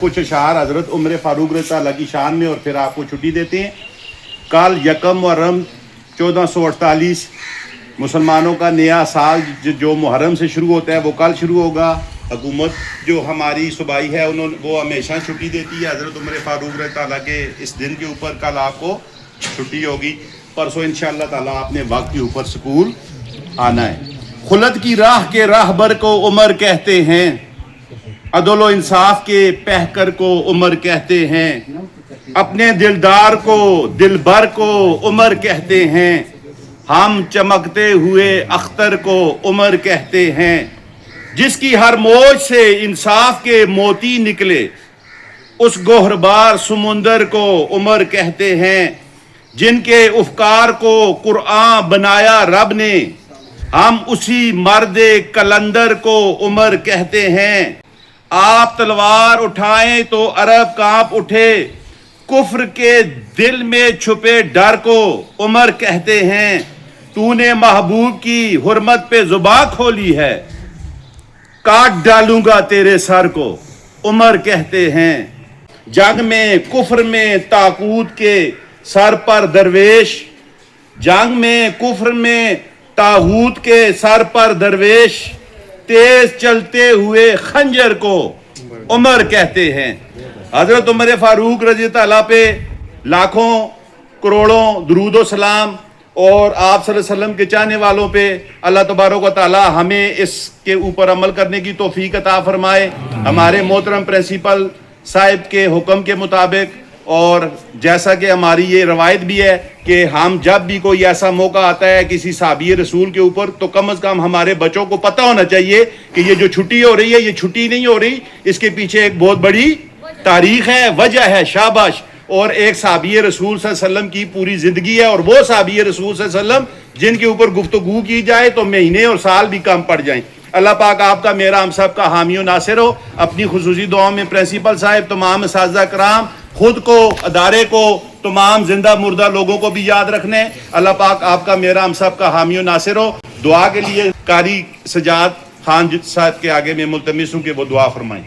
کچھ اشعار حضرت عمر فاروق رضی اللہ کی شان میں اور پھر آپ کو چھٹی دیتے ہیں۔ کل یکم محرم 1448 مسلمانوں کا نیا سال جو محرم سے شروع ہوتا ہے وہ کل شروع ہوگا۔ حکومت جو ہماری صوبائی ہے وہ ہمیشہ چھٹی دیتی ہے حضرت عمر فاروق رضی اللہ کے اس دن کے اوپر۔ کل آپ کو چھٹی ہوگی، پرسوں انشاءاللہ تعالیٰ آپ نے وقت کے اوپر سکول آنا ہے۔ خلد کی راہ کے راہبر کو عمر کہتے ہیں، عدل و انصاف کے پہکر کو عمر کہتے ہیں، اپنے دلدار کو دلبر کو عمر کہتے ہیں، ہم چمکتے ہوئے اختر کو عمر کہتے ہیں، جس کی ہر موج سے انصاف کے موتی نکلے اس گوہربار سمندر کو عمر کہتے ہیں، جن کے افکار کو قرآن بنایا رب نے ہم اسی مرد کلندر کو عمر کہتے ہیں۔ آپ تلوار اٹھائیں تو عرب کانپ اٹھے، کفر کے دل میں چھپے ڈر کو عمر کہتے ہیں، تو نے محبوب کی حرمت پہ زباں کھولی ہے، کاٹ ڈالوں گا تیرے سر کو عمر کہتے ہیں۔ جنگ میں کفر میں طاغوت کے سر پر درویش، جنگ میں کفر میں طاغوت کے سر پر درویش، تیز چلتے ہوئے خنجر کو عمر کہتے ہیں۔ حضرت عمر فاروق رضی اللہ پہ لاکھوں کروڑوں درود و سلام، اور آپ صلی اللہ علیہ وسلم کے چاہنے والوں پہ اللہ تبارک و تعالی ہمیں اس کے اوپر عمل کرنے کی توفیق عطا فرمائے۔ ہمارے محترم پرنسپل صاحب کے حکم کے مطابق، اور جیسا کہ ہماری یہ روایت بھی ہے کہ ہم جب بھی کوئی ایسا موقع آتا ہے کسی صحابی رسول کے اوپر تو کم از کم ہمارے بچوں کو پتہ ہونا چاہیے کہ یہ جو چھٹی ہو رہی ہے یہ چھٹی نہیں ہو رہی، اس کے پیچھے ایک بہت بڑی تاریخ ہے، وجہ ہے، شاباش۔ اور ایک صحابی رسول صلی اللہ علیہ وسلم کی پوری زندگی ہے، اور وہ صحابی رسول صلی اللہ علیہ وسلم جن کے اوپر گفتگو کی جائے تو مہینے اور سال بھی کم پڑ جائیں۔ اللہ پاک آپ کا میرا ہم سب کا حامی و ناصر ہو۔ اپنی خصوصی دعاؤں میں پرنسپل صاحب، تمام اساتذہ کرام، خود کو، ادارے کو، تمام زندہ مردہ لوگوں کو بھی یاد رکھنے۔ اللہ پاک آپ کا میرا ہم سب کا حامی و ناصر ہو۔ دعا کے لیے قاری سجاد خان صاحب کے آگے میں ملتمس ہوں کہ وہ دعا فرمائیں۔